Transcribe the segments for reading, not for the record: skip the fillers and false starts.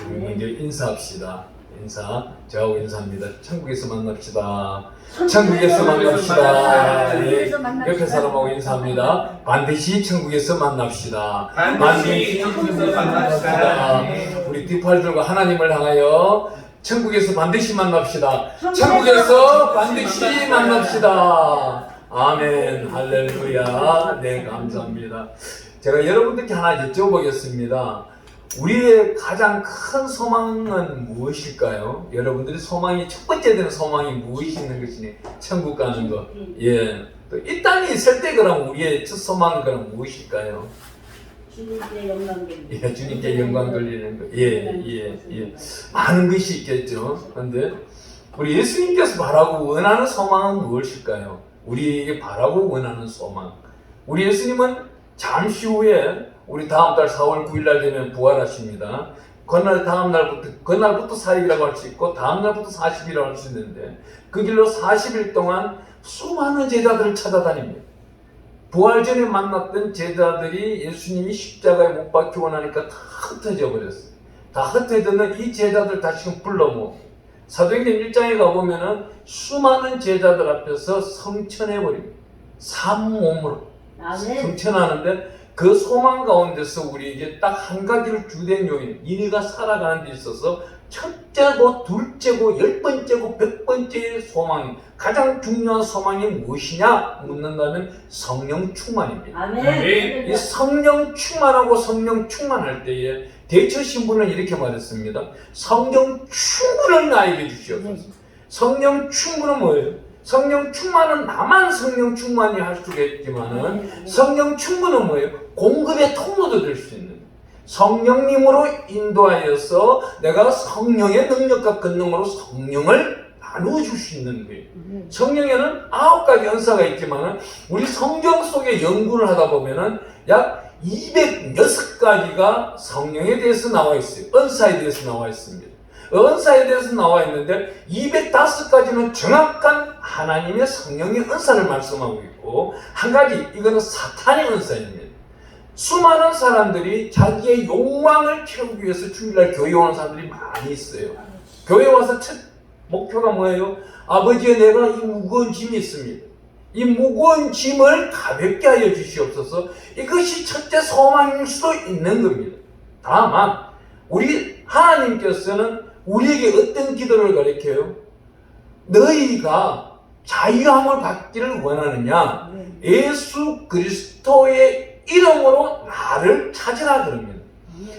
우리 먼저 인사합시다. 인사. 저하고 인사합니다. 천국에서 만납시다. 천국에서 만납시다. 예. 옆에 사람하고 인사합니다. 반드시 천국에서 만납시다. 반드시 천국에서 만납시다. 우리 뒷팔들과 하나님을 향하여 천국에서 반드시 만납시다. 천국에서 반드시 만납시다. 아멘. 할렐루야. 네, 감사합니다. 제가 여러분들께 하나 여쭤보겠습니다. 우리의 가장 큰 소망은 무엇일까요? 여러분들의 소망이 첫 번째 되는 소망이 무엇이 있는 것이니? 천국 가는 것. 예. 또 이 땅에 있을 때 그럼 우리의 첫 소망은 그럼 무엇일까요? 주님께 영광 돌리는 예, 주님께 영광 돌리는 것. 예. 많은 것이 있겠죠. 그런데 우리 예수님께서 바라고 원하는 소망은 무엇일까요? 우리에게 바라고 원하는 소망. 우리 예수님은 잠시 후에 우리 다음 달 4월 9일 날 되면 부활하십니다. 그날부터 4일이라고 할 수 있고 다음 날부터 40일이라고 할 수 있는데 그 길로 40일 동안 수많은 제자들을 찾아다닙니다. 부활 전에 만났던 제자들이 예수님이 십자가에 못 박히고 나니까 다 흩어져 버렸어요. 다 흩어졌는 이 제자들 다시금 불러 모으고 사도행전 1장에 가보면은 수많은 제자들 앞에서 성천해 버립니다. 산몸으로 성천하는데 그 소망 가운데서 우리에게 딱 한 가지를 주된 요인, 인위가 살아가는 데 있어서 첫째고 둘째고 10번째고 100번째의 소망, 가장 중요한 소망이 무엇이냐 묻는다면 성령 충만입니다. 아멘. 이 성령 충만하고 성령 충만할 때에 대처 신부는 이렇게 말했습니다. 성령 충만을 나에게 주시옵소서. 성령 충만은 뭐예요? 성령 충만은 나만 성령 충만이 할 수가 있지만은 성령 충만은 뭐예요? 공급의 통로도 될 수 있는 성령님으로 인도하여서 내가 성령의 능력과 권능으로 성령을 나누어 줄 수 있는 거예요. 성령에는 9가지 은사가 있지만은 우리 성경 속에 연구를 하다 보면은 약 206가지가 성령에 대해서 나와 있어요. 은사에 대해서 나와 있습니다. 은사에 대해서 나와 있는데 205가지는 정확한 하나님의 성령의 은사를 말씀하고 있고 한 가지 이거는 사탄의 은사입니다. 수많은 사람들이 자기의 욕망을 채우기 위해서 주일날 교회 오는 사람들이 많이 있어요. 교회 와서 첫 목표가 뭐예요? 아버지의 내가 이 무거운 짐이 있습니다. 이 무거운 짐을 가볍게 하여 주시옵소서. 이것이 첫째 소망일 수도 있는 겁니다. 다만 우리 하나님께서는 우리에게 어떤 기도를 가르쳐요? 너희가 자유함을 받기를 원하느냐? 예수 그리스도의 이름으로 나를 찾으라 그럽니다.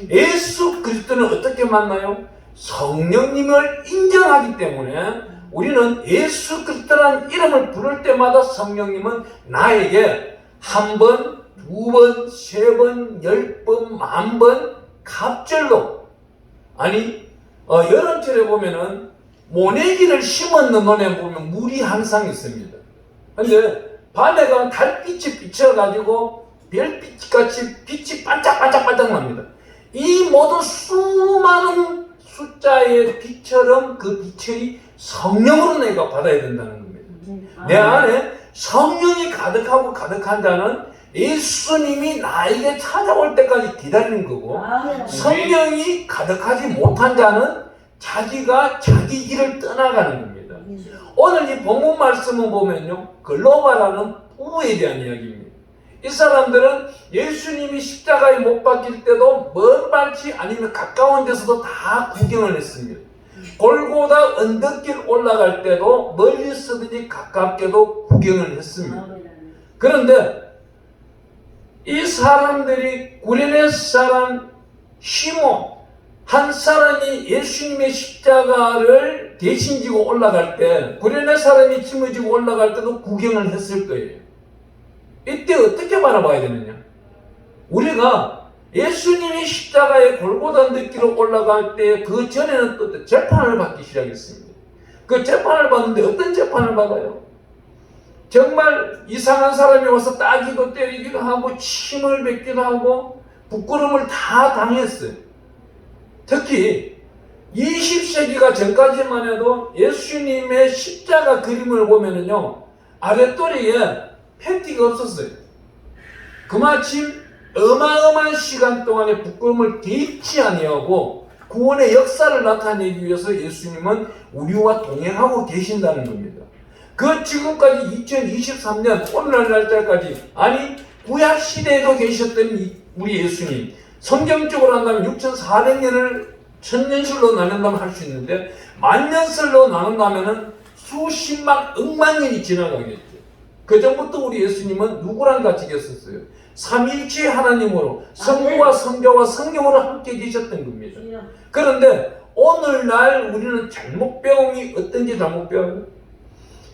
예수 그리스도는 어떻게 만나요? 성령님을 인정하기 때문에 우리는 예수 그리스도라는 이름을 부를 때마다 성령님은 나에게 한 번, 두 번, 세 번, 10번, 10,000번 갑절로 아니 여름철에 보면은 모내기를 심었는 논에 보면 물이 항상 있습니다. 근데 밤에 가면 달빛이 비쳐가지고 별빛같이 빛이 반짝반짝 납니다. 이 모든 수많은 숫자의 빛처럼 그 빛이 성령으로 내가 받아야 된다는 겁니다. 내 안에 성령이 가득하고 가득한 자는 예수님이 나에게 찾아올 때까지 기다리는 거고 성령이 가득하지 못한 자는 자기가 자기 길을 떠나가는 겁니다. 오늘 이 본문 말씀을 보면요 글로바라는 부부에 대한 이야기입니다. 이 사람들은 예수님이 십자가에 못 박힐 때도 먼 발치 아니면 가까운 데서도 다 구경을 했습니다. 골고다 언덕길 올라갈 때도 멀리서든지 가깝게도 구경을 했습니다. 그런데 이 사람들이 구레네 사람 시몬 한 사람이 예수님의 십자가를 대신 지고 올라갈 때 구레네 사람이 짐을 지고 올라갈 때도 구경을 했을 거예요. 이때 어떻게 바라봐야 되느냐? 우리가 예수님이 십자가에 골고다 언덕길로 올라갈 때 그 전에는 또 재판을 받기 시작했습니다. 그 재판을 받는데 어떤 재판을 받아요? 정말 이상한 사람이 와서 따기도 때리기도 하고 침을 뱉기도 하고 부끄러움을 다 당했어요. 특히 20세기가 전까지만 해도 예수님의 십자가 그림을 보면은요 아랫도리에 팬티가 없었어요. 그마침 어마어마한 시간 동안에 부끄러움을 개의치 아니하고 구원의 역사를 나타내기 위해서 예수님은 우리와 동행하고 계신다는 겁니다. 그 지금까지 2023년 오늘날 날짜까지, 아니 구약 시대에도 계셨던 우리 예수님, 성경적으로 한다면 6,400년을 천년설로 나눈다면 할 수 있는데, 만년설로 나눈다면 수십만 억만 년이 지나가겠죠. 그 전부터 우리 예수님은 누구랑 같이 계셨어요? 삼위일체 하나님으로 성부와 성자와 성령으로 함께 계셨던 겁니다. 그런데 오늘날 우리는 잘못 배움이 어떤지 잘못 배워요.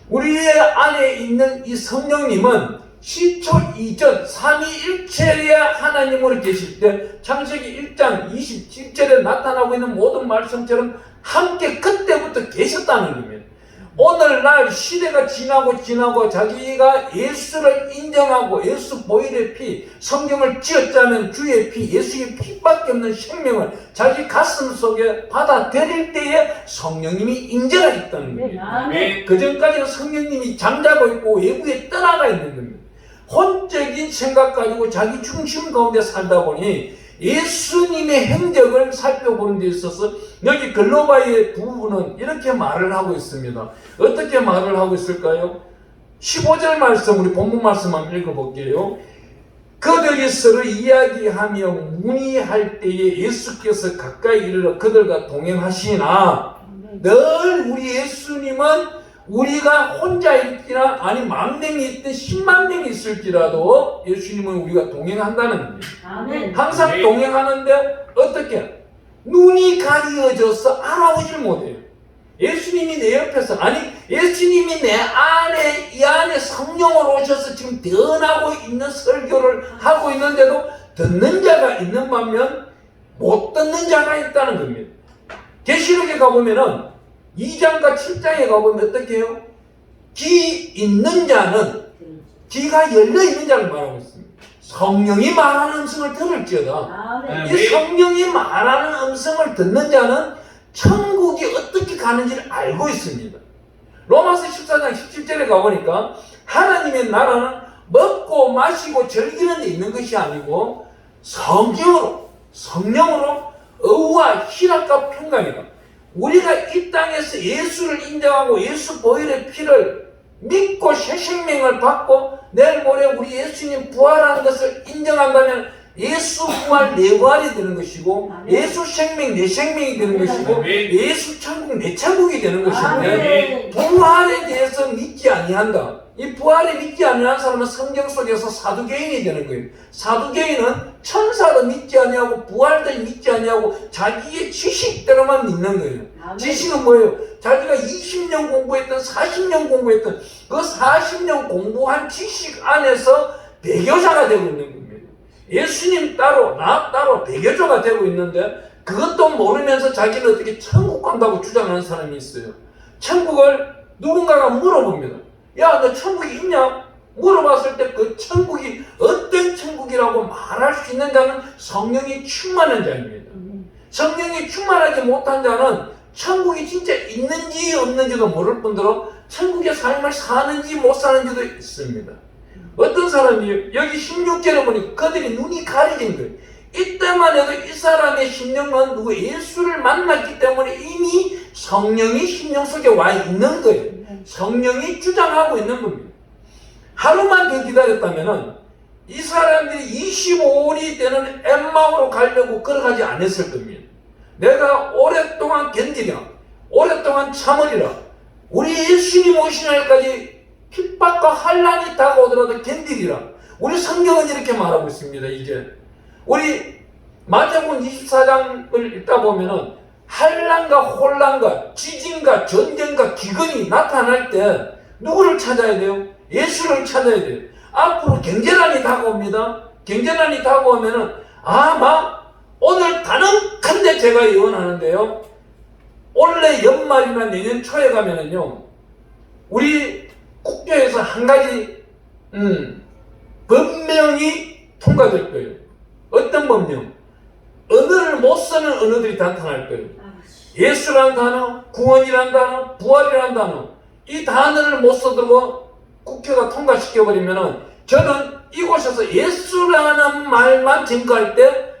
우리의 안에 있는 이 성령님은 시초 이전 삼위일체의 하나님으로 계실 때 창세기 1장 27절에 나타나고 있는 모든 말씀처럼 함께 그때부터 계셨다는 겁니다. 오늘날 시대가 지나고 자기가 예수를 인정하고 예수 보혈의 피, 성경을 쥐어짜면 주의 피, 예수의 피밖에 없는 생명을 자기 가슴 속에 받아들일 때에 성령님이 인재가 있다는 겁니다. 그 전까지는 성령님이 잠자고 있고 외부에 떠나가 있는 겁니다. 혼적인 생각 가지고 자기 중심 가운데 살다 보니 예수님의 행적을 살펴보는 데 있어서 여기 글로바의 부부는 이렇게 말을 하고 있습니다. 어떻게 말을 하고 있을까요? 15절 말씀, 우리 본문 말씀 한번 읽어볼게요. 그들이 서로 이야기하며 문의할 때에 예수께서 가까이 이르러 그들과 동행하시나, 늘 우리 예수님은 우리가 혼자 있기나 아니 만 명이 있든 10만 명이 있을지라도 예수님은 우리가 동행한다는 겁니다. 아멘. 항상 동행하는데 어떻게? 눈이 가려져서 알아보질 못해요. 예수님이 내 옆에서, 아니 예수님이 내 안에, 이 안에 성령으로 오셔서 지금 대언하고 있는 설교를 하고 있는데도 듣는 자가 있는 반면 못 듣는 자가 있다는 겁니다. 계시록에 가보면은 2장과 7장에 가보면 어떻게 해요? 귀 있는 자는, 귀가 열려있는 자를 말하고 있습니다. 성령이 말하는 음성을 들을지어다. 이 성령이 말하는 음성을 듣는 자는 천국이 어떻게 가는지를 알고 있습니다. 로마서 14장 17절에 가보니까 하나님의 나라는 먹고 마시고 즐기는 데 있는 것이 아니고 성령으로 의와 희락과 평강이다. 우리가 이 땅에서 예수를 인정하고 예수 보혈의 피를 믿고 새 생명을 받고 내일 모레 우리 예수님 부활한 것을 인정한다면 예수 부활 내 부활이 되는 것이고 예수 생명 내 생명이 되는 것이고 예수 천국 내 천국이 되는 것인데, 부활에 대해서 믿지 아니한다. 이 부활에 믿지 아니한 사람은 성경 속에서 사두개인이 되는 거예요. 사두개인은 천사도 믿지 아니하고 부활도 믿지 아니하고 자기의 지식대로만 믿는 거예요. 지식은 뭐예요? 자기가 20년 공부했던 40년 공부했던 그 40년 공부한 지식 안에서 배교자가 되고 있는 겁니다. 예수님 따로 나 따로 배교자가 되고 있는데 그것도 모르면서 자기는 어떻게 천국 간다고 주장하는 사람이 있어요. 천국을 누군가가 물어봅니다. 야, 너 천국이 있냐? 물어봤을 때 그 천국이 어떤 천국이라고 말할 수 있는 자는 성령이 충만한 자입니다. 성령이 충만하지 못한 자는 천국이 진짜 있는지 없는지도 모를 뿐더러 천국의 삶을 사는지 못 사는지도 있습니다. 어떤 사람이 여기 16절에 보니 그들이 눈이 가려진 거예요. 이때만 해도 이 사람의 심령은 누구 예수를 만났기 때문에 이미 성령이 심령 속에 와 있는 거예요. 성령이 주장하고 있는 겁니다. 하루만 더 기다렸다면 이 사람들이 25일이 되는 엠마오로 가려고 걸어가지 않았을 겁니다. 내가 오랫동안 견디랴, 오랫동안 참으리라, 우리 예수님 오신 날까지 핍박과 환난이 다가오더라도 견디리라. 우리 성경은 이렇게 말하고 있습니다. 이제 우리 마태복음 24장을 읽다 보면은 환난과 혼란과 지진과 전쟁과 기근이 나타날 때 누구를 찾아야 돼요? 예수를 찾아야 돼요. 앞으로 경제난이 다가옵니다. 경제난이 다가오면은 아마 오늘 단언컨대 제가 예언하는데요, 올해 연말이나 내년 초에 가면은요, 우리 국교에서 한 가지 법령이 통과될 거예요. 어떤 법령? 언어를 못 쓰는 언어들이 나타날 거예요. 예수라는 단어, 구원이라는 단어, 부활이라는 단어, 이 단어를 못 써두고 국회가 통과시켜버리면은 저는 이곳에서 예수라는 말만 증거할 때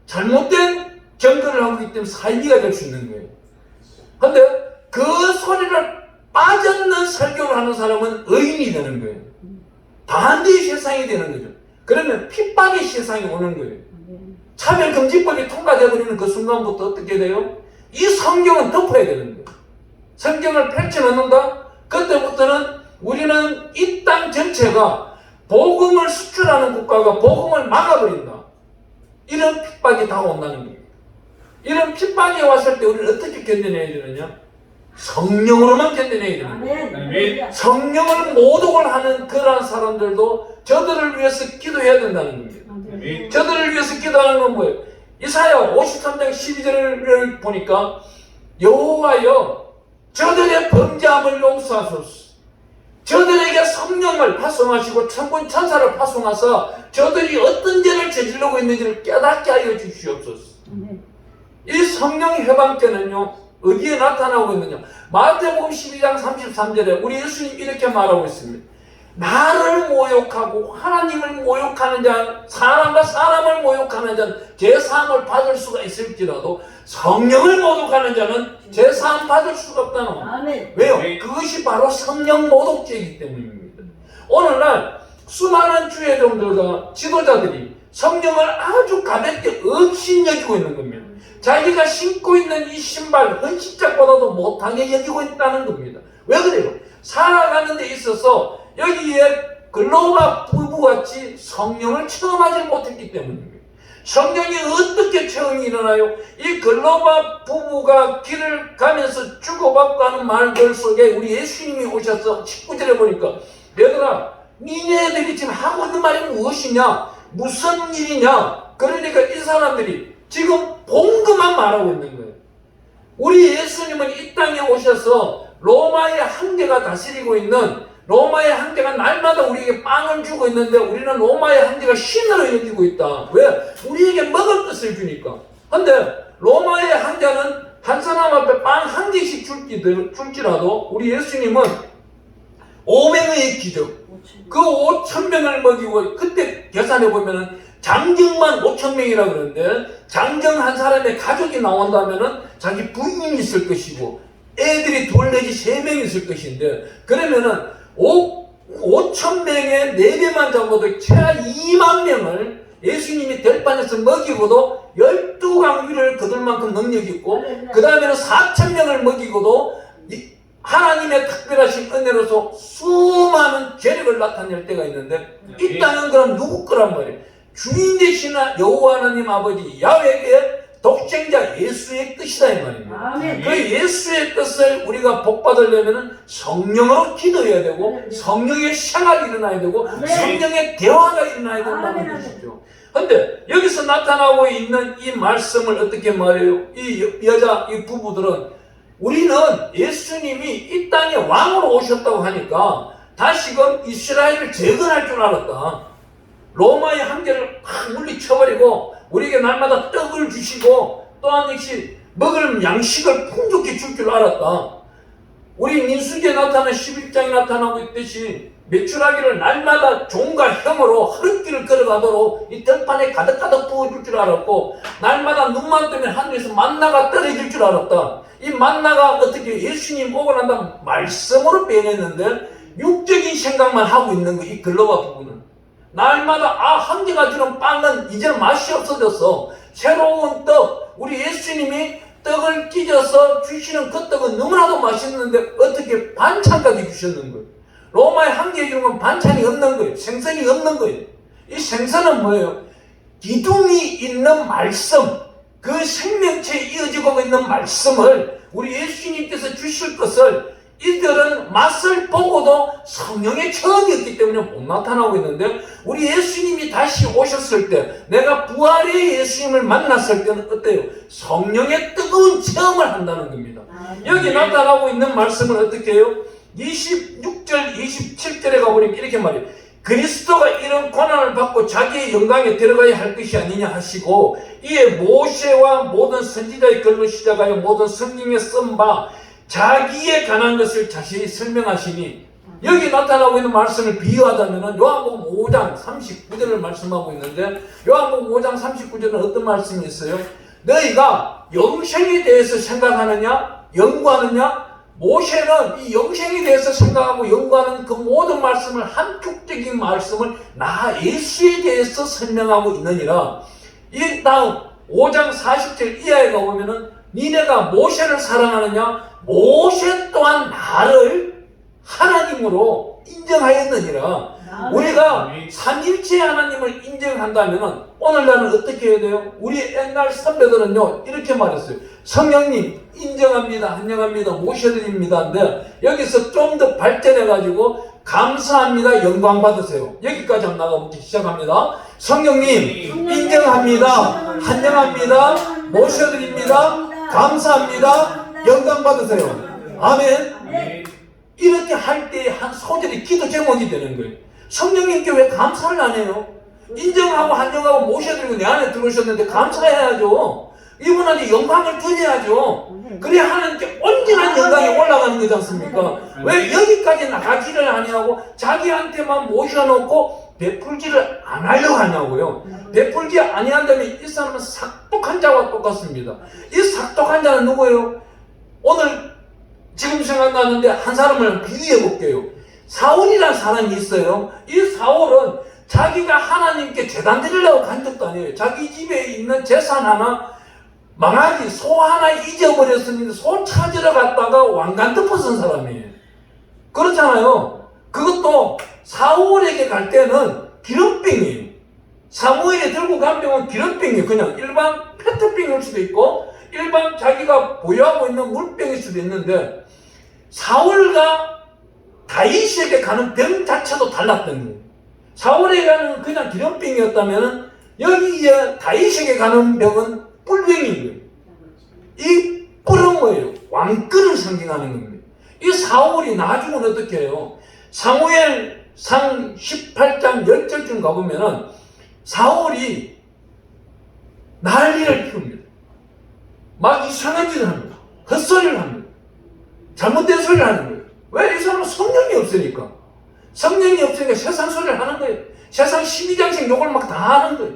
잘못된 경건을 하고 있기 때문에 사이비가 될 수 있는 거예요. 근데 그 소리를 빠져있는 설교를 하는 사람은 의인이 되는 거예요. 반대의 세상이 되는 거죠. 그러면 핍박의 세상이 오는 거예요. 차별금지법이 통과되어버리는 그 순간부터 어떻게 돼요? 이 성경은 덮어야 되는 거예요. 성경을 펼쳐놓는다? 그때부터는 우리는 이 땅 전체가 복음을 수출하는 국가가 복음을 막아버린다. 이런 핍박이 다가온다는 겁니다. 이런 핍박이 왔을 때 우리는 어떻게 견뎌내야 되느냐? 성령으로만 견뎌내야 되는 거예요. 성령을 모독을 하는 그러한 사람들도 저들을 위해서 기도해야 된다는 겁니다. 저들을 위해서 기도하는 건 뭐예요? 이사야 53장 12절을 보니까 여호와여 저들의 범죄함을 용서하소서. 저들에게 성령을 파송하시고 천군 천사를 파송하사 저들이 어떤 죄를 저지르고 있는지를 깨닫게 하여 주시옵소서. 이 성령 해방죄는요 어디에 나타나고 있느냐? 마태복음 12장 33절에 우리 예수님 이렇게 말하고 있습니다. 나를 모욕하고 하나님을 모욕하는 자, 사람과 사람을 모욕하는 자는 제사함을 받을 수가 있을지라도 성령을 모독하는 자는 제사함 받을 수가 없다는 겁니다. 왜요? 그것이 바로 성령 모독죄이기 때문입니다. 오늘날 수많은 주의종들과 지도자들이 성령을 아주 가볍게 업신여기고 있는 겁니다. 자기가 신고 있는 이 신발 헌신짝보다도 못하게 여기고 있다는 겁니다. 왜 그래요? 살아가는 데 있어서 여기에 글로바 부부같이 성령을 체험하지 못했기 때문입니다. 성령이 어떻게 체험이 일어나요? 이 글로바 부부가 길을 가면서 주고받고 하는 말들 속에 우리 예수님이 오셔서 19절에 보니까 얘들아 니네들이 지금 하고 있는 말이 무엇이냐? 무슨 일이냐? 그러니까 이 사람들이 지금 본 것만 말하고 있는 거예요. 우리 예수님은 이 땅에 오셔서 로마의 황제가 다스리고 있는 로마의 황제가 날마다 우리에게 빵을 주고 있는데 우리는 로마의 황제가 신으로 여기고 있다. 왜? 우리에게 먹을 것을 주니까. 근데 로마의 황제는 한 사람 앞에 빵 한 개씩 줄지라도 우리 예수님은 500명의 기적, 그 5,000명을 먹이고 그때 계산해 보면은 장정만 5,000명이라 그러는데 장정 한 사람의 가족이 나온다면은 자기 부인이 있을 것이고 애들이 둘 내지 3명이 있을 것인데 그러면은 5,000명의 4배만 잡아도 최하 2만 명을 예수님이 들판에서 먹이고도 12강위를 거둘 만큼 능력이 있고 그 다음에는 4,000명을 먹이고도 하나님의 특별하신 은혜로서 수많은 재력을 나타낼 때가 있는데 이 땅은 그럼 누구 거란 말이에요? 주인 되시는 여호와 하나님 아버지 야훼의 독생자 예수의 뜻이다 이 말입니다. 그 예수의 뜻을 우리가 복받으려면 성령으로 기도해야 되고 성령의 생활이 일어나야 되고 성령의 대화가 일어나야 된다는 것이죠. 그런데 여기서 나타나고 있는 이 말씀을 어떻게 말해요? 이 여자, 이 부부들은 우리는 예수님이 이 땅에 왕으로 오셨다고 하니까 다시금 이스라엘을 재건할 줄 알았다. 로마의 황제를 확 물리쳐버리고 우리에게 날마다 떡을 주시고 또한 역시 먹을 양식을 풍족히 줄 줄 알았다. 우리 민수기에 나타난 11장에 나타나고 있듯이 메추라기를 날마다 종과 형으로 하룻길을 걸어가도록 이 들판에 가득가득 부어줄 줄 알았고 날마다 눈만 뜨면 하늘에서 만나가 떨어질 줄 알았다. 이 만나가 어떻게 예수님 오고 난 다음 말씀으로 변했는데 육적인 생각만 하고 있는 거 이 글로바 부부는 날마다 황제가 주는 빵은 이제 맛이 없어졌어. 새로운 떡, 우리 예수님이 떡을 찢어서 주시는 그 떡은 너무나도 맛있는데 어떻게 반찬까지 주셨는 거예요. 로마의 황제에 주는 건 반찬이 없는 거예요. 생선이 없는 거예요. 이 생선은 뭐예요? 기둥이 있는 말씀, 그 생명체에 이어지고 있는 말씀을 우리 예수님께서 주실 것을 이들은 맛을 보고도 성령의 체험이었기 때문에 못 나타나고 있는데 우리 예수님이 다시 오셨을 때 내가 부활의 예수님을 만났을 때는 어때요? 성령의 뜨거운 체험을 한다는 겁니다. 여기 나타나고 있는 말씀을 어떻게 해요? 26절 27절에 가보니까 이렇게 말해요. 그리스도가 이런 고난을 받고 자기의 영광에 들어가야 할 것이 아니냐 하시고 이에 모세와 모든 선지자의 글로 시작하여 모든 성경에 쓴 바 자기에 관한 것을 자세히 설명하시니 여기 나타나고 있는 말씀을 비유하자면 요한복음 5장 39절을 말씀하고 있는데 요한복음 5장 39절은 어떤 말씀이 있어요? 너희가 영생에 대해서 생각하느냐? 연구하느냐? 모세는 이 영생에 대해서 생각하고 연구하는 그 모든 말씀을 한축적인 말씀을 나 예수에 대해서 설명하고 있느니라. 이 다음 5장 40절 이하에 가보면은 니네가 모세를 사랑하느냐? 모세 또한 나를 하나님으로 인정하였느니라. 우리가 삼일체 하나님을 인정한다면 오늘날은 어떻게 해야 돼요? 우리 옛날 선배들은요 이렇게 말했어요. 성령님 인정합니다, 환영합니다, 모셔드립니다. 근데 여기서 좀 더 발전해가지고 감사합니다, 영광 받으세요. 여기까지 한번 나가보기 시작합니다. 성령님 인정합니다, 환영합니다, 모셔드립니다, 감사합니다, 영광 받으세요. 아멘. 이렇게 할 때 한 소절이 기도 제목이 되는 거예요. 성령님께 왜 감사를 안 해요? 인정하고 환영하고 모셔드리고 내 안에 들어오셨는데 감사해야죠. 이분한테 영광을 드려야죠. 그래야 하나님께 온전한 영광이 올라가는 거지 않습니까? 왜 여기까지 나가지를 아니하고 자기한테만 모셔놓고 베풀지를 안 하려고 하냐고요. 베풀지 아니한다면 이 사람은 삭독한 자와 똑같습니다. 이 삭독한 자는 누구예요? 오늘 지금 생각나는데 한 사람을 비유해 볼게요. 사울이라는 사람이 있어요. 이 사울은 자기가 하나님께 제단 드리려고 간 적도 아니에요. 자기 집에 있는 재산 하나, 망아지 소 하나 잊어버렸으니 소 찾으러 갔다가 왕관 덮어선 사람이에요. 그렇잖아요. 그것도 사울에게 갈 때는 기름병이에요. 사무엘이 들고 간 병은 기름병이에요. 그냥 일반 페트병일 수도 있고 일반 자기가 보유하고 있는 물병일 수도 있는데 사울과 다윗에게 가는 병 자체도 달랐던 거예요. 사울에게 가는 그냥 기름병이었다면 여기에 다윗에게 가는 병은 뿔병인 거예요. 이 뿔은 뭐예요? 왕권을 상징하는 겁니다. 이 사울이 나중은 어떻게 해요? 사무엘상 18장 10절쯤 가보면은 사울이 난리를 피웁니다. 막 이상한 짓을 합니다. 헛소리를 합니다. 잘못된 소리를 하는 거예요. 왜? 이 사람은 성령이 없으니까. 성령이 없으니까 세상 소리를 하는 거예요. 세상 12장씩 욕을 막 다 하는 거예요.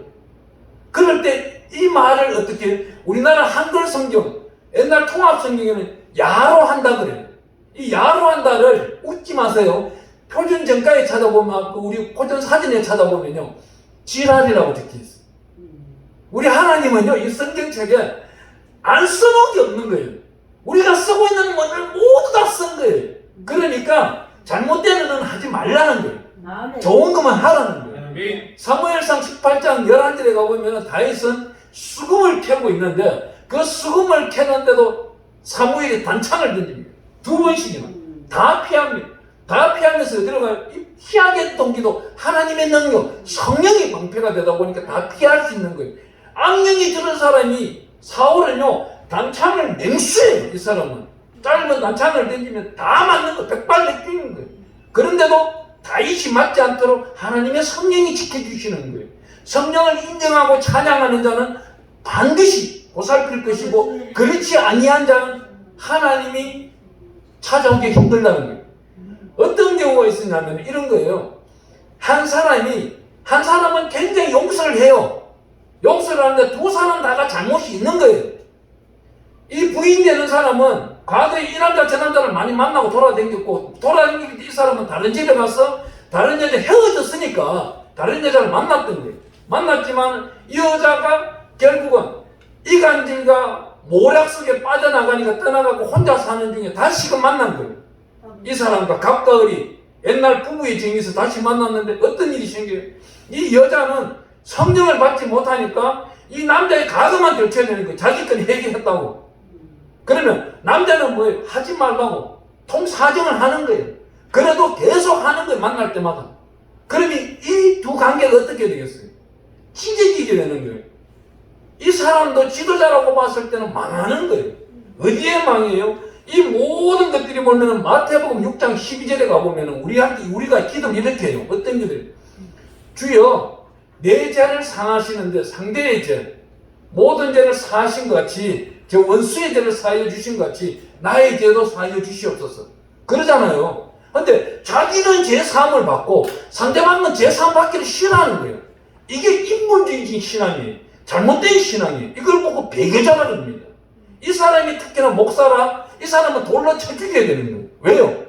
그럴 때 이 말을 어떻게, 우리나라 한글 성경, 옛날 통합 성경에는 야로 한다 그래요. 이 야로 한다를 웃지 마세요. 표준 정가에 찾아보면, 우리 고전 사전에 찾아보면요, 지랄이라고 적혀 있어요. 우리 하나님은요, 이 성경책에 안 써놓은 게 없는 거예요. 우리가 쓰고 있는 것을 모두 다 쓴 거예요. 그러니까 잘못된 일은 하지 말라는 거예요. 좋은 것만 하라는 거예요. 사무엘상 18장 11절에 가보면 다윗은 수금을 캐고 있는데 그 수금을 캐는데도 사무엘이 단창을 던집니다. 2번씩이나. 다 피합니다. 다 피하면서 들어가요. 이 피하게 동기도 하나님의 능력, 성령이 방패가 되다 보니까 다 피할 수 있는 거예요. 악령이 들은 사람이 사울은요, 단창을 맹수해요. 이 사람은 짧은 단창을 던지면 다 맞는 거, 백발백중인 거예요. 그런데도 다윗이 맞지 않도록 하나님의 성령이 지켜주시는 거예요. 성령을 인정하고 찬양하는 자는 반드시 보살필 것이고 그렇지 아니한 자는 하나님이 찾아오기 힘들다는 거예요. 어떤 경우가 있었냐면 이런 거예요. 한 사람은 굉장히 용서를 해요. 용서를 하는데 두 사람 다가 잘못이 있는 거예요. 이 부인 되는 사람은 과거에 이 남자 저 남자를 많이 만나고 돌아다녔고, 돌아다닐 때 이 사람은 다른 집에 가서 다른 여자 헤어졌으니까 다른 여자를 만났던 거예요. 만났지만 이 여자가 결국은 이간질과 모략 속에 빠져나가니까 떠나가고 혼자 사는 중에 다시금 만난 거예요. 이 사람과 갑과 을이 옛날 부부의 정에서 다시 만났는데 어떤 일이 생겨요? 이 여자는 성령을 받지 못하니까 이 남자의 가슴만 들쳐야 되는 거예요. 자기 건 해결했다고. 그러면 남자는 뭐예요? 하지 말라고 통사정을 하는 거예요. 그래도 계속 하는 거예요. 만날 때마다. 그러면 이 두 관계가 어떻게 되겠어요? 찢어지게 되는 거예요. 이 사람도 지도자라고 봤을 때는 망하는 거예요. 어디에 망해요? 이 모든 것들이 보면은 마태복음 6장 12절에 가보면은 우리가 기도를 이렇게 해요. 어떤 기도예요? 주여, 내 죄를 상하시는데 상대의 죄, 모든 죄를 사하신 것 같이, 저 원수의 죄를 사하여 주신 것 같이 나의 죄도 사하여 주시옵소서. 그러잖아요. 근데 자기는 죄 사함을 받고 상대방은 죄 사함 받기를 싫어하는 거예요. 이게 인본주의적인 신앙이에요. 잘못된 신앙이에요. 이걸 보고 배교 잡아줍니다. 이 사람이 특히나 목사라, 이 사람은 돌로 쳐 죽여야 되는 거예요. 왜요?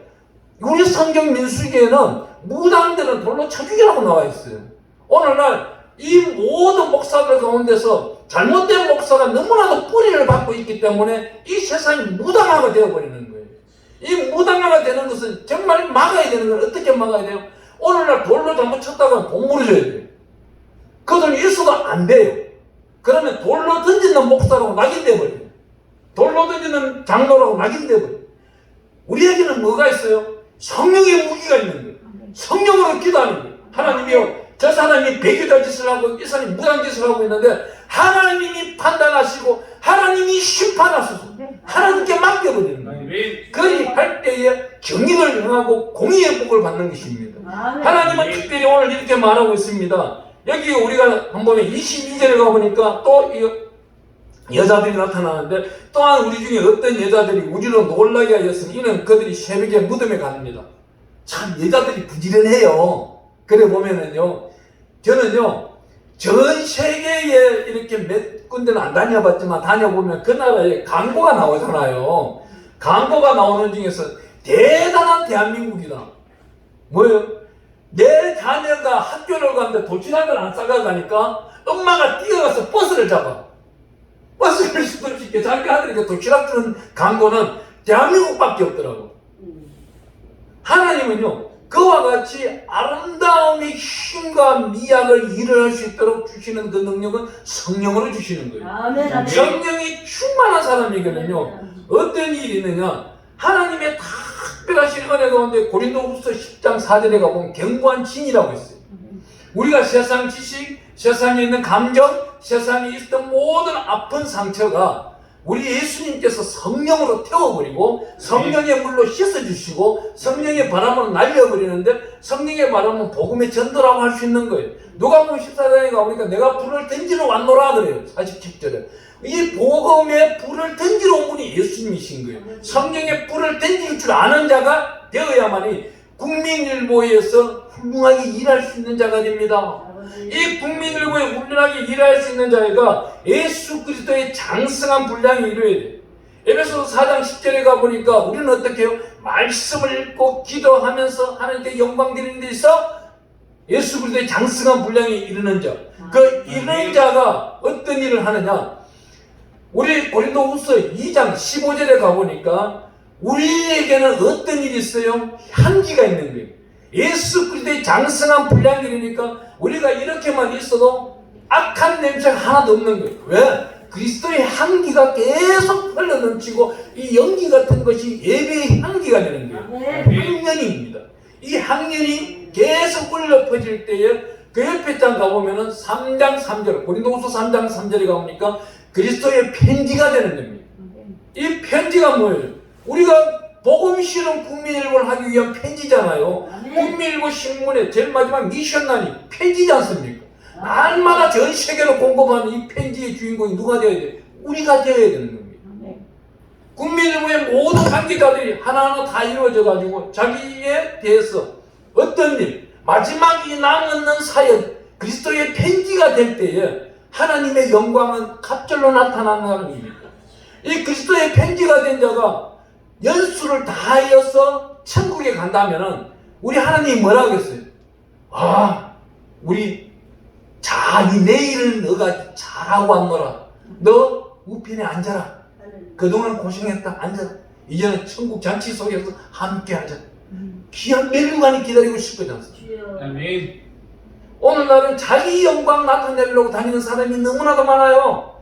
우리 성경 민수기에는 무당들은 돌로 쳐 죽이라고 나와 있어요. 오늘날 이 모든 목사들 가운데서 잘못된 목사가 너무나도 뿌리를 받고 있기 때문에 이 세상이 무당화가 되어버리는 거예요. 이 무당화가 되는 것은 정말 막아야 되는 걸 어떻게 막아야 돼요? 오늘날 돌로 잘못 쳤다가 공물을 줘야 돼요. 그것은 있어도 안 돼요. 그러면 돌로 던지는 목사라고 낙인돼버려요. 돌로 던지는 장로라고 낙인돼버려요. 우리에게는 뭐가 있어요? 성령의 무기가 있는 거예요. 성령으로 기도하는 거예요. 하나님이요, 저 사람이 배교자 짓을 하고 이 사람이 무당 짓을 하고 있는데 하나님이 판단하시고 하나님이 심판하셔서 하나님께 맡겨버리는 거예요. 그리 할 때에 정의를 행하고 공의의 복을 받는 것입니다. 하나님은 특별히 오늘 이렇게 말하고 있습니다. 여기 우리가 한번 22절에 가보니까 또 여자들이 나타나는데, 또한 우리 중에 어떤 여자들이 우리로 놀라게 하였으니 이는 그들이 새벽에 무덤에 갑니다. 참 여자들이 부지런해요. 그래 보면은요, 저는요 전 세계에 이렇게 몇 군데는 안 다녀봤지만 다녀보면 그 나라에 광고가 나오잖아요. 광고가 나오는 중에서 대단한 대한민국이다. 뭐예요? 내 자녀가 학교를 가는데 도시락을 안 싸가가니까 엄마가 뛰어가서 버스를 잡아. 버스를 시켜 자기 아들에게 도시락 주는 광고는 대한민국밖에 없더라고. 하나님은요, 그와 같이 아름다움의 힘과 미학을 일어날 수 있도록 주시는 그 능력은 성령으로 주시는 거예요. 아멘. 성령이 충만한 사람에게는요, 어떤 일이 있느냐, 하나님의 특별하신 은혜 가운데 고린도후서 10장 4절에 가보면 견고한 진이라고 있어요. 우리가 세상 지식, 세상에 있는 감정, 세상에 있던 모든 아픈 상처가 우리 예수님께서 성령으로 태워버리고 성령의 물로 씻어주시고 성령의 바람으로 날려버리는데, 성령의 바람은 복음의 전도라고 할 수 있는 거예요. 누가복음 14장에 가보니까 내가 불을 던지러 왔노라 그래요. 47절에. 이 복음의 불을 던지러 온 분이 예수님이신 거예요. 성령의 불을 던질 줄 아는 자가 되어야만이 국민일보에서 훌륭하게 일할 수 있는 자가 됩니다. 이 국민일보에 훌륭하게 일할 수 있는 자가 예수 그리스도의 장성한 분량이 이루어야 돼요. 에베소서 4장 10절에 가보니까 우리는 어떻게 해요? 말씀을 읽고 기도하면서 하나님께 영광 드리는 데 있어 예수 그리스도의 장성한 분량이 이르는 자. 그 이르는 자가 어떤 일을 하느냐? 우리 고린도후서 2장 15절에 가보니까 우리에게는 어떤 일이 있어요? 향기가 있는 거예요. 예수 그리스도의 장성한 분량이 이르니까 우리가 이렇게만 있어도 악한 냄새가 하나도 없는 거예요. 왜? 그리스도의 향기가 계속 흘러넘치고 이 연기 같은 것이 예배의 향기가 되는 거예요. 향연입니다. 이 향연이 계속 울려 퍼질 때에 그 옆에 장 가보면은 3장 3절, 고린도후서 3장 3절에 가보니까 그리스도의 편지가 되는 겁니다. 이 편지가 뭐예요? 우리가 복음 실은 국민일보를 하기 위한 편지잖아요. 국민일보 신문에 제일 마지막 미션란이 편지지 않습니까? 날마다 전 세계로 공급하는 이 편지의 주인공이 누가 되어야 돼요? 우리가 되어야 되는 겁니다. 국민일보의 모든 관계자들이 하나하나 다 이루어져 가지고 자기에 대해서 어떤 일, 마지막 이 남은 사역, 그리스도의 편지가 될 때에 하나님의 영광은 갑절로 나타나는 일입니다. 이 그리스도의 편지가 된 자가 연수를 다하여서 천국에 간다면은 우리 하나님이 뭐라 하겠어요? 아, 우리 이 내일을 너가 잘하고 왔노라. 너 우편에 앉아라. 그동안 고생했다. 앉아라. 이제는 천국 잔치 속에서 함께 하자. 귀한 멸류관이 기다리고 싶지 않습니까? 아멘. 오늘날은 자기 영광 나타내려고 다니는 사람이 너무나도 많아요.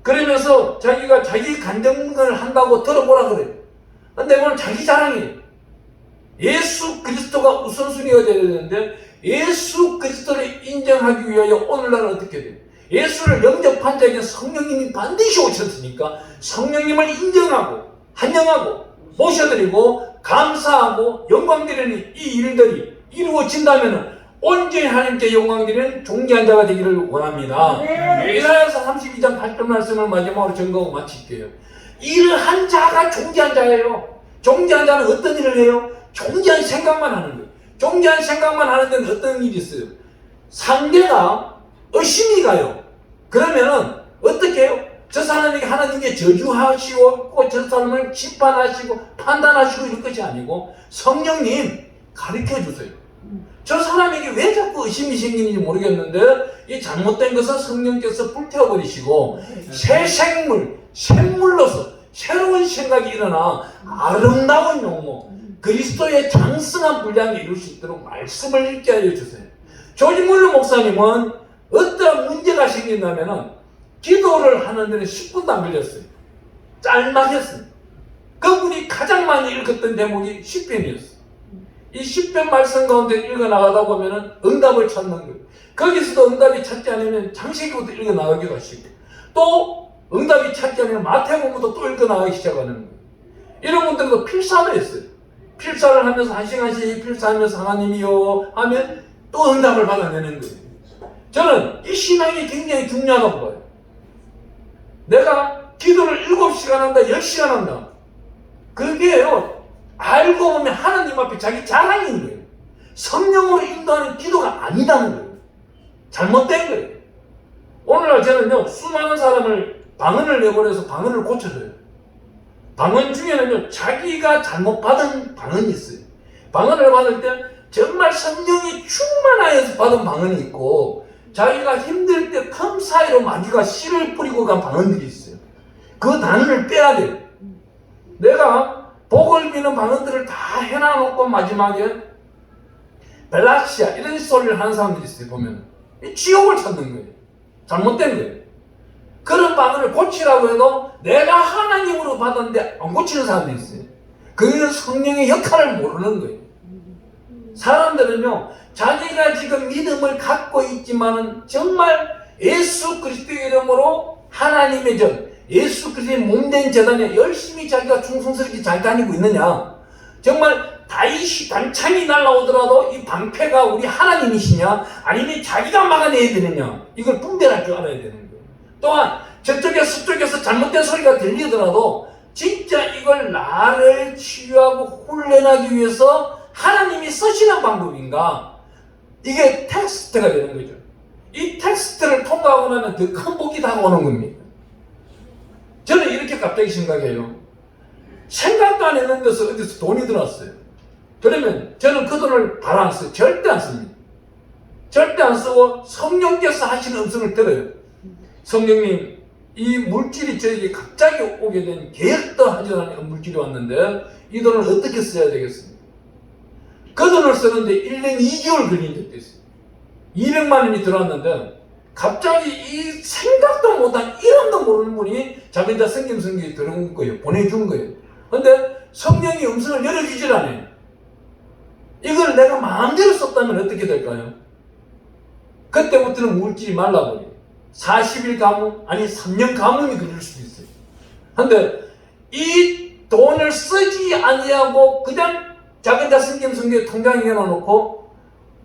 그러면서 자기가 자기 간증을 한다고 들어보라 그래요. 근데 오늘 자기 자랑이에요. 예수 그리스도가 우선순위가 되어야 되는데 예수 그리스도를 인정하기 위하여 오늘날은 어떻게 돼요? 예수를 영접한 자에게 성령님이 반드시 오셨으니까 성령님을 인정하고 환영하고 모셔드리고 감사하고 영광 드리는 이 일들이 이루어진다면 온전히 하나님께 영광 드리는 존귀한 자가 되기를 원합니다. 이사야서 32장 8절 말씀을 마지막으로 증거하고 마칠게요. 일을 한 자가 존귀한 자예요. 존귀한 자는 어떤 일을 해요? 존귀한 생각만 하는 거예요. 존귀한 생각만 하는 데는 어떤 일이 있어요? 상대가 의심이 가요. 그러면은 어떻게 해요? 저 사람에게 하나님께 저주하시고 저 사람을 심판하시고 판단하시고 이런 것이 아니고 성령님 가르쳐 주세요. 저 사람에게 왜 자꾸 의심이 생기는지 모르겠는데 이 잘못된 것은 성령께서 불태워버리시고 새 생물로서 새로운 생각이 일어나 아름다운 용모 그리스도의 장성한 분량이 이룰 수 있도록 말씀을 읽게 하여 주세요. 조지 물러 목사님은 어떤 문제가 생긴다면은 기도를 하는 데는 10분도 안 걸렸어요. 짤막했습니다. 그분이 가장 많이 읽었던 대목이 10편이었어요. 이 10편 말씀 가운데 읽어나가다 보면은 응답을 찾는 거예요. 거기서도 응답이 찾지 않으면 창세기부터 읽어나가기도 하시고 또 응답이 찾지 않으면 마태복음부터 또 읽어나가기 시작하는 거예요. 이런 분들도 필사를 했어요. 필사를 하면서 한 시간씩 필사하면서 하나님이요 하면 또 응답을 받아내는 거예요. 저는 이 신앙이 굉장히 중요하다고 봐요. 내가 기도를 7시간 한다, 10시간 한다. 그게요, 알고 보면 하나님 앞에 자기 자랑인 거예요. 성령으로 인도하는 기도가 아니다는 거예요. 잘못된 거예요. 오늘날 저는요, 수많은 사람을 방언을 내보내서 방언을 고쳐줘요. 방언 중에는요, 자기가 잘못 받은 방언이 있어요. 방언을 받을 때 정말 성령이 충만하여서 받은 방언이 있고, 자기가 힘들 때 틈 사이로 마귀가 씨를 뿌리고 간 방언들이 있어요. 그 단어를 빼야 돼요. 내가 복을 비는 방언들을 다 해놔놓고 마지막에 벨라시아 이런 소리를 하는 사람들이 있어요. 보면 지옥을 찾는 거예요. 잘못된 거예요. 그런 방언을 고치라고 해도 내가 하나님으로 받았는데 안 고치는 사람들이 있어요. 그들은 성령의 역할을 모르는 거예요. 사람들은요, 자기가 지금 믿음을 갖고 있지만은 정말 예수 그리스도의 이름으로 하나님의 전, 예수 그리스도의 몸된 재단에 열심히 자기가 충성스럽게 잘 다니고 있느냐, 정말 다윗이 단창이 날라오더라도 이 방패가 우리 하나님이시냐 아니면 자기가 막아내야 되느냐, 이걸 분별할 줄 알아야 되는 거예요. 또한 저쪽에서 서쪽에서 잘못된 소리가 들리더라도 진짜 이걸 나를 치유하고 훈련하기 위해서 하나님이 쓰시는 방법인가, 이게 텍스트가 되는 거죠. 이 텍스트를 통과하고 나면 더 큰 복이 다가오는 겁니다. 저는 이렇게 갑자기 생각해요. 생각도 안 했는 데서 어디서 돈이 들어왔어요. 그러면 저는 그 돈을 바로 안 써요. 절대 안 씁니다. 절대 안 쓰고 성령께서 하시는 음성을 들어요. 성령님, 이 물질이 저에게 갑자기 오게 된 계획도 하지 않은 물질이 왔는데 이 돈을 어떻게 써야 되겠습니까? 그 돈을 쓰는데 1년 2개월 걸린 적도 있어요. 200만 원이 들어왔는데 갑자기 이 생각도 못한 이름도 모르는 분이 자기가 성경에 들어온 거예요. 보내준 거예요. 근데 성령이 음성을 열어주질 않아요. 이걸 내가 마음대로 썼다면 어떻게 될까요? 그때부터는 물질이 말라버려요. 40일 가뭄, 아니 3년 가뭄이 걸릴 수도 있어요. 근데 이 돈을 쓰지 아니하고 그냥 작은 성경에 통장에 넣어놓고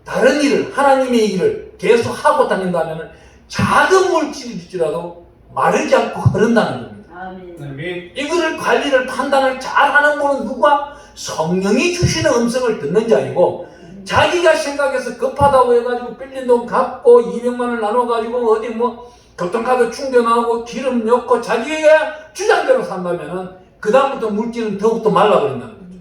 다른 일을, 하나님의 일을 계속 하고 다닌다면 작은 물질일지라도 마르지 않고 흐른다는 겁니다. 아멘. 이거를 관리를, 판단을 잘하는 분은 누가? 성령이 주시는 음성을 듣는 자이고, 자기가 생각해서 급하다고 해가지고 빌린 돈 갚고 200만 원을 나눠가지고 어디 뭐 교통카드 충전하고 기름 넣고 자기가 주장대로 산다면은 그 다음부터 물질은 더욱더 말라버린다는 거죠.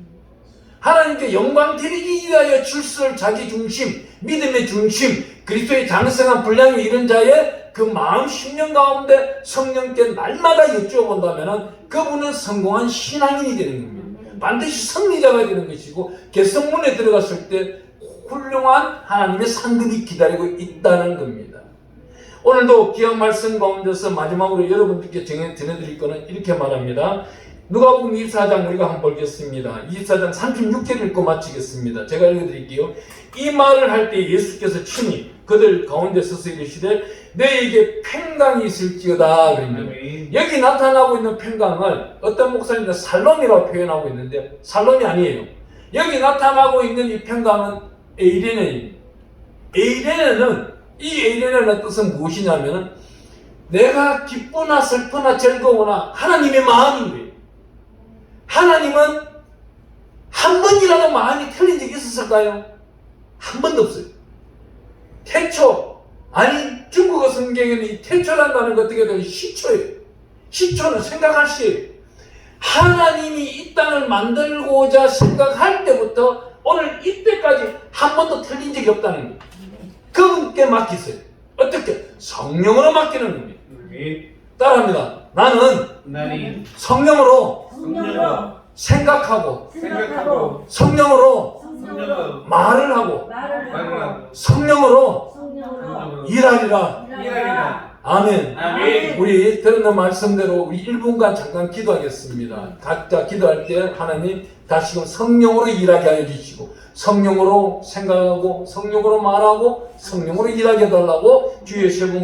하나님께 영광 드리기 위하여 출세를 자기 중심, 믿음의 중심, 그리스도의 장성한 분량이 이런 자의 그 마음 심령 가운데 성령께 날마다 여쭈어본다면은 그분은 성공한 신앙인이 되는 겁니다. 반드시 승리자가 되는 것이고 개성문에 들어갔을 때 훌륭한 하나님의 상급이 기다리고 있다는 겁니다. 오늘도 귀한 말씀 가운데서 마지막으로 여러분들께 전해드릴 거는 이렇게 말합니다. 누가복음 24장 우리가 한번 보겠습니다. 24장 36절 읽고 마치겠습니다. 제가 읽어드릴게요. 이 말을 할 때 예수께서 친히 그들 가운데 서서 이르시되 너에게 평강이 있을지어다. 여기 나타나고 있는 평강을 어떤 목사님은 살롬이라고 표현하고 있는데 살롬이 아니에요. 여기 나타나고 있는 이 평강은 에이레네입니다. 이 에이레네의 뜻은 무엇이냐면은 내가 기쁘나 슬프나 즐거우나 하나님의 마음인 거예요. 하나님은 한 번이라도 마음이 틀린 적이 있었을까요? 한 번도 없어요. 태초 아니 중국어 성경에는 이 태초란다는 것 어떻게 돼요? 시초예요. 시초는 생각할 시예요. 하나님이 이 땅을 만들고자 생각할 때부터 오늘 이때까지 한 번도 틀린 적이 없다는 거예요. 그분께 맡기세요. 어떻게? 성령으로 맡기는 겁니다. 따라합니다. 나는 성령으로 생각하고 성령으로 말을 하고 성령으로 일하리라. 아멘. 우리 들은 말씀대로 우리 1분간 잠깐 기도하겠습니다. 각자 기도할 때 하나님 다시금 성령으로 일하게 하여 주시고 성령으로 생각하고 성령으로 말하고 성령으로 일하게 해달라고 주의 세 분